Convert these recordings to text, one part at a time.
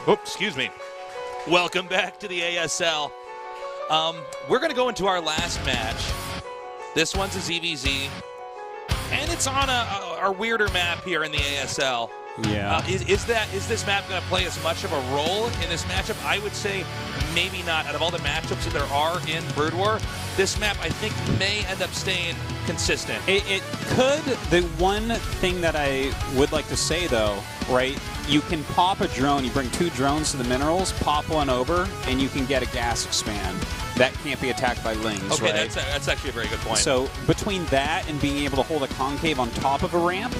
Oops, excuse me. Welcome back to the ASL. We're going to go into our last match. This one's a ZVZ, and it's on our weirder map here in the ASL. Yeah. Is this map going to play as much of a role in this matchup? I would say maybe not. Out of all the matchups that there are in Brood War, this map I think may end up staying consistent. It could. The one thing that I would like to say, though, right, you can pop a drone. You bring 2 drones to the minerals, pop one over, and you can get a gas expand. That can't be attacked by lings, okay, right? That's actually a very good point. So between that and being able to hold a concave on top of a ramp,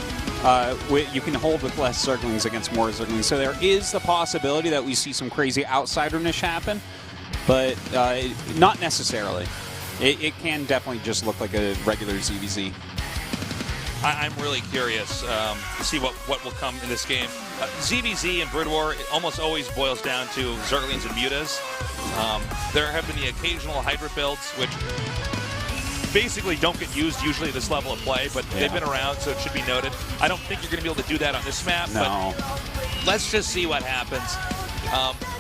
you can hold with less Zerglings against more Zerglings. So there is the possibility that we see some crazy outsiderness happen, but not necessarily. It can definitely just look like a regular ZVZ. I'm really curious to see what will come in this game. ZVZ and Brood War, it almost always boils down to Zerglings and Mutas. There have been the occasional Hydra builds, which basically don't get used usually at this level of play, but they've been around, so it should be noted. I don't think you're going to be able to do that on this map, but let's just see what happens.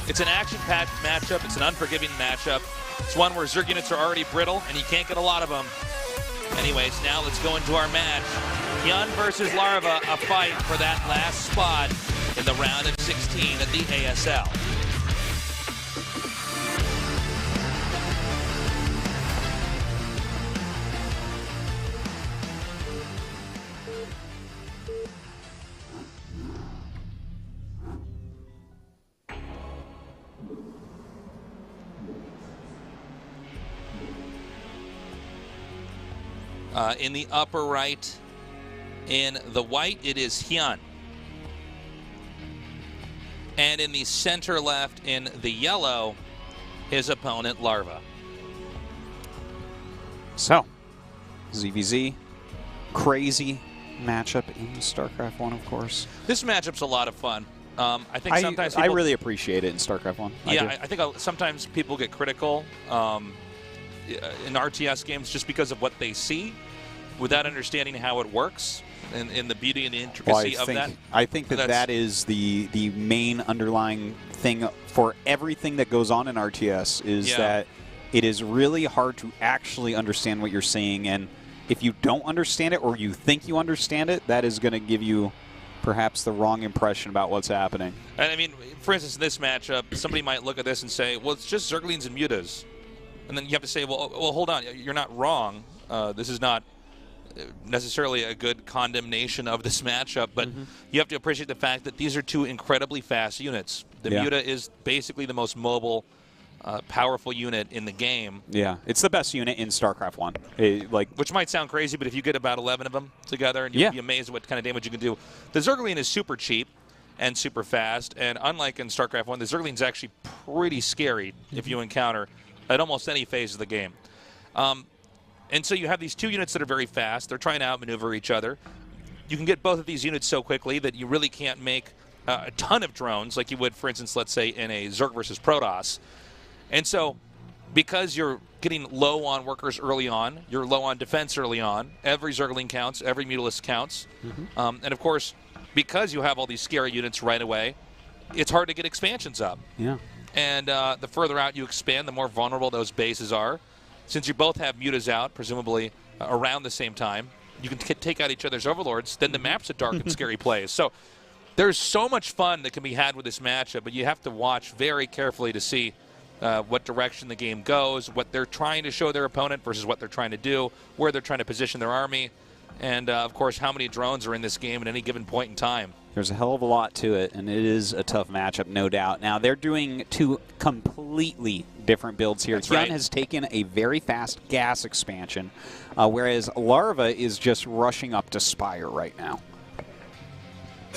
It's an action-packed matchup. It's an unforgiving matchup. It's one where Zerg units are already brittle, and you can't get a lot of them. Anyways, now let's go into our match. HyuN versus Larva, a fight for that last spot in the round of 16 at the ASL. In the upper right, in the white, it is HyuN. And in the center left, in the yellow, his opponent, Larva. So, ZVZ, crazy matchup in StarCraft 1, of course. This matchup's a lot of fun. I think sometimes I really appreciate it in StarCraft 1. Yeah, I think sometimes people get critical in RTS games just because of what they see, without understanding how it works and the beauty and the intricacy of that. I think that is the main underlying thing for everything that goes on in RTS is that it is really hard to actually understand what you're seeing, and if you don't understand it or you think you understand it, that is going to give you perhaps the wrong impression about what's happening. And I mean, for instance, in this matchup, somebody might look at this and say, well, it's just Zerglings and Mutas. And then you have to say, well, hold on, you're not wrong. This is not necessarily a good condemnation of this matchup, but you have to appreciate the fact that these are 2 incredibly fast units. The Muta is basically the most mobile, powerful unit in the game. Yeah, it's the best unit in StarCraft 1. Which might sound crazy, but if you get about 11 of them together, and you'll be amazed at what kind of damage you can do. The Zergling is super cheap and super fast, and unlike in StarCraft 1, the Zergling is actually pretty scary if you encounter at almost any phase of the game. And so you have these 2 units that are very fast. They're trying to outmaneuver each other. You can get both of these units so quickly that you really can't make a ton of drones like you would, for instance, let's say in a Zerg versus Protoss. And so because you're getting low on workers early on, you're low on defense early on, every Zergling counts, every Mutalisk counts. And of course, because you have all these scary units right away, it's hard to get expansions up. Yeah. And the further out you expand, the more vulnerable those bases are. Since you both have Mutas out, presumably around the same time, you can take out each other's overlords, then the map's a dark and scary place. So there's so much fun that can be had with this matchup, but you have to watch very carefully to see what direction the game goes, what they're trying to show their opponent versus what they're trying to do, where they're trying to position their army, and, of course, how many drones are in this game at any given point in time. There's a hell of a lot to it, and it is a tough matchup, no doubt. Now, they're doing 2 completely different builds here. HyuN has taken a very fast gas expansion, whereas Larva is just rushing up to Spire right now.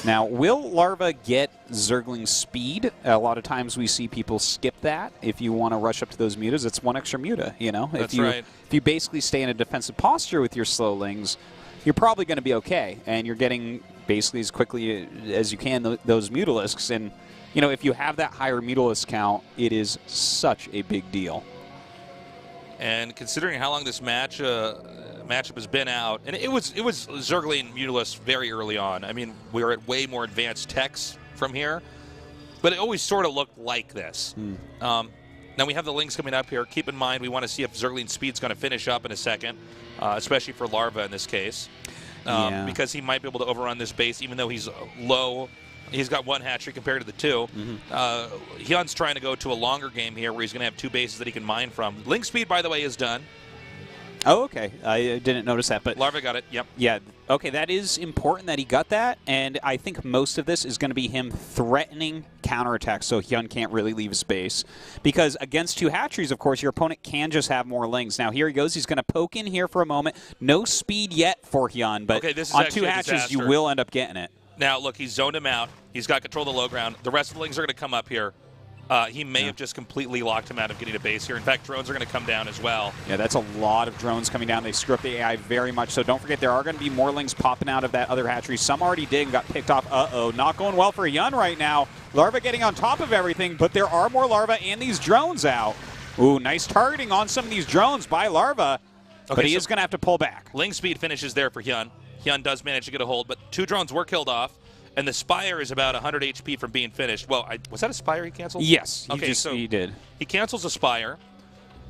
Now, will Larva get Zergling speed? A lot of times we see people skip that. If you want to rush up to those Mutas, it's 1 extra Muta, you know? That's If you basically stay in a defensive posture with your Slowlings, you're probably going to be okay, and you're getting basically as quickly as you can those Mutalisks. And, you know, if you have that higher Mutalisk count, it is such a big deal. And considering how long this matchup has been out, and it was Zergling Mutalisk very early on. I mean, we were at way more advanced techs from here, but it always sort of looked like this. Now we have the Lings coming up here. Keep in mind, we want to see if Zergling's speed's going to finish up in a second, especially for Larva in this case, because he might be able to overrun this base, even though he's low. He's got 1 hatchery compared to the 2. HyuN's trying to go to a longer game here where he's going to have 2 bases that he can mine from. Ling speed, by the way, is done. Oh, okay. I didn't notice that. But Larva got it, yep. Yeah, okay, that is important that he got that, and I think most of this is going to be him threatening counterattacks so HyuN can't really leave his base. Because against 2 hatcheries, of course, your opponent can just have more Lings. Now, here he goes. He's going to poke in here for a moment. No speed yet for HyuN, but this is on 2 hatches, you will end up getting it. Now, look, he's zoned him out. He's got control of the low ground. The rest of the Lings are going to come up here. He may have just completely locked him out of getting a base here. In fact, drones are going to come down as well. Yeah, that's a lot of drones coming down. They screw up the AI very much. So don't forget, there are going to be more Lings popping out of that other hatchery. Some already did and got picked off. Uh-oh, not going well for HyuN right now. Larva getting on top of everything, but there are more Larva and these drones out. Ooh, nice targeting on some of these drones by Larva, but he is going to have to pull back. Ling speed finishes there for HyuN. HyuN does manage to get a hold, but 2 drones were killed off. And the Spire is about 100 HP from being finished. Well, was that a Spire he canceled? Yes, so he did. He cancels a Spire.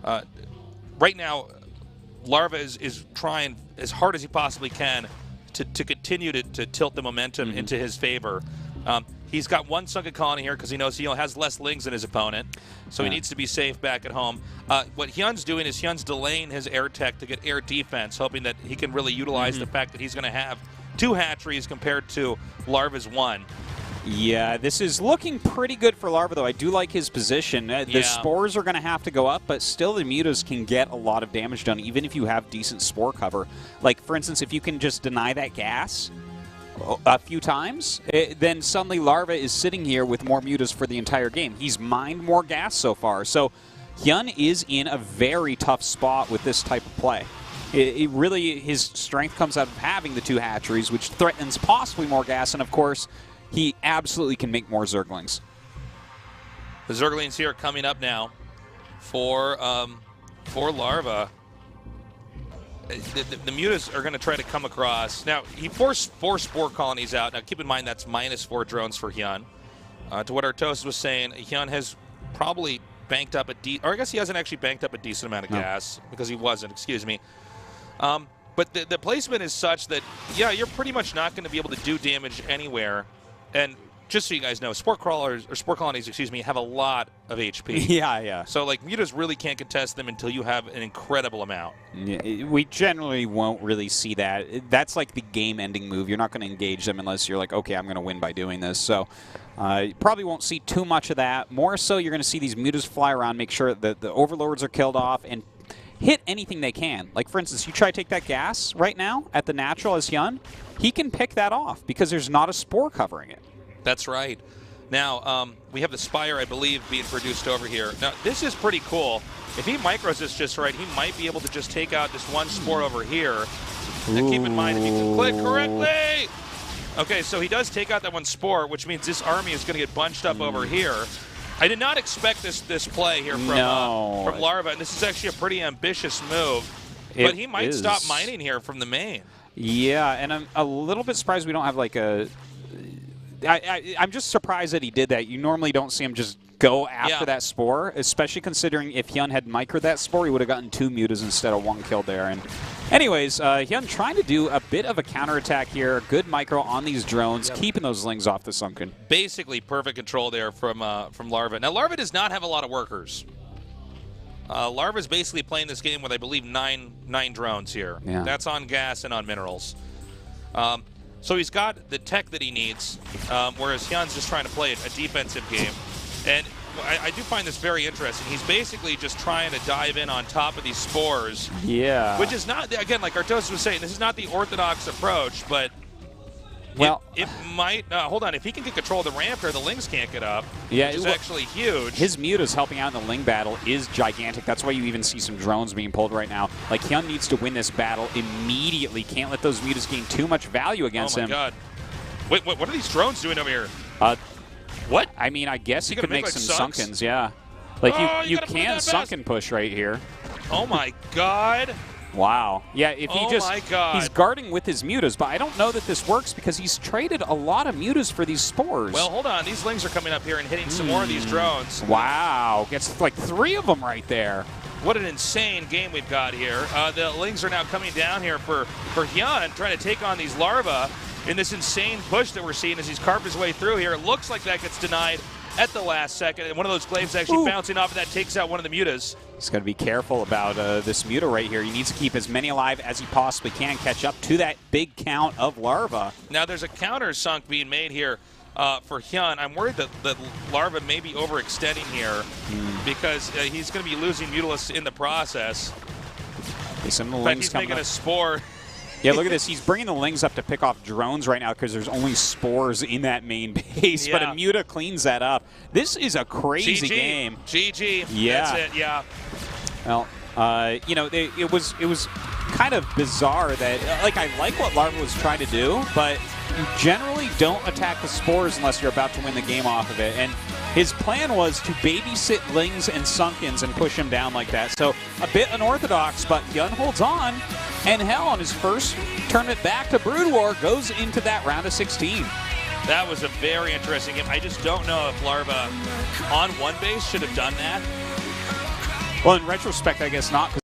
Right now, Larva is trying as hard as he possibly can to continue to tilt the momentum into his favor. He's got 1 sunken colony here because he knows he has less Lings than his opponent, so he needs to be safe back at home. What HyuN's doing is HyuN's delaying his air tech to get air defense, hoping that he can really utilize the fact that he's going to have 2 hatcheries compared to Larva's 1. Yeah, this is looking pretty good for Larva, though. I do like his position. The spores are going to have to go up, but still the mutas can get a lot of damage done, even if you have decent spore cover. Like, for instance, if you can just deny that gas a few times, then suddenly Larva is sitting here with more mutas for the entire game. He's mined more gas so far. So HyuN is in a very tough spot with this type of play. It really, his strength comes out of having the 2 hatcheries, which threatens possibly more gas, and of course, he absolutely can make more Zerglings. The Zerglings here coming up now for Larva. The mutas are going to try to come across. Now, he forced 4 spore colonies out. Now, keep in mind that's -4 drones for HyuN. To what Artosis was saying, HyuN has probably banked up or I guess he hasn't actually banked up a decent amount of gas, because he wasn't, excuse me. But the placement is such that, yeah, you're pretty much not going to be able to do damage anywhere. And just so you guys know, spore colonies, excuse me, have a lot of HP. Yeah. So, like, mutas really can't contest them until you have an incredible amount. Yeah, we generally won't really see that. That's like the game-ending move. You're not going to engage them unless you're like, okay, I'm going to win by doing this. So you probably won't see too much of that. More so, you're going to see these mutas fly around, make sure that the overlords are killed off, and hit anything they can. Like, for instance, you try to take that gas right now at the natural as HyuN, he can pick that off because there's not a spore covering it. That's right. Now, we have the Spire, I believe, being produced over here. Now, this is pretty cool. If he micros this just right, he might be able to just take out this 1 spore over here. And keep in mind, if you can click correctly. Okay, so he does take out that 1 spore, which means this army is going to get bunched up over here. I did not expect this play here from Larva, and this is actually a pretty ambitious move. But he might stop mining here from the main. Yeah, and I'm a little bit surprised we don't have like a... I'm just surprised that he did that. You normally don't see him just go after that spore, especially considering if HyuN had microed that spore, he would have gotten 2 mutas instead of 1 kill there. And anyways, HyuN trying to do a bit of a counterattack here. Good micro on these drones, keeping those Lings off the sunken. Basically perfect control there from Larva. Now, Larva does not have a lot of workers. Larva's basically playing this game with, I believe, nine drones here. Yeah. That's on gas and on minerals. So he's got the tech that he needs, whereas HyuN's just trying to play a defensive game. And I do find this very interesting. He's basically just trying to dive in on top of these spores. Yeah. Which is not, again, like Artosis was saying, this is not the orthodox approach, but well, it might. Hold on. If he can get control of the ramp here, the Lings can't get up. Yeah, which is actually huge. His mutas helping out in the Ling battle is gigantic. That's why you even see some drones being pulled right now. Like, HyuN needs to win this battle immediately. Can't let those mutas gain too much value against him. Oh, my God. Wait, what are these drones doing over here? What? I mean, I guess you could make some sunkens, yeah. Like, you can sunken push right here. Oh, my God. Wow. Yeah, if he my God. he's guarding with his mutas, but I don't know that this works because he's traded a lot of mutas for these spores. Well, hold on. These lings are coming up here and hitting some more of these drones. Wow. Gets like 3 of them right there. What an insane game we've got here. The lings are now coming down here for HyuN, trying to take on these Larva in this insane push that we're seeing as he's carved his way through here. It looks like that gets denied at the last second, and one of those glaives actually bouncing off, and that takes out one of the mutas. He's got to be careful about this muta right here. He needs to keep as many alive as he possibly can, catch up to that big count of Larva. Now there's a counter sunk being made here for HyuN. I'm worried that Larva may be overextending here because he's going to be losing Mutalisk in the process. But he's making a spore. Yeah, look at this. He's bringing the lings up to pick off drones right now because there's only spores in that main base. Yeah. But a muta cleans that up. This is a crazy game. GG. Yeah. That's it, yeah. Well, you know, it was kind of bizarre that, like, I like what Larva was trying to do, but you generally don't attack the spores unless you're about to win the game off of it. And his plan was to babysit lings and sunkens and push him down like that. So a bit unorthodox, but HyuN holds on. And hell, on his first tournament back to Brood War, goes into that round of 16. That was a very interesting game. I just don't know if Larva on one base should have done that. Well, in retrospect, I guess not.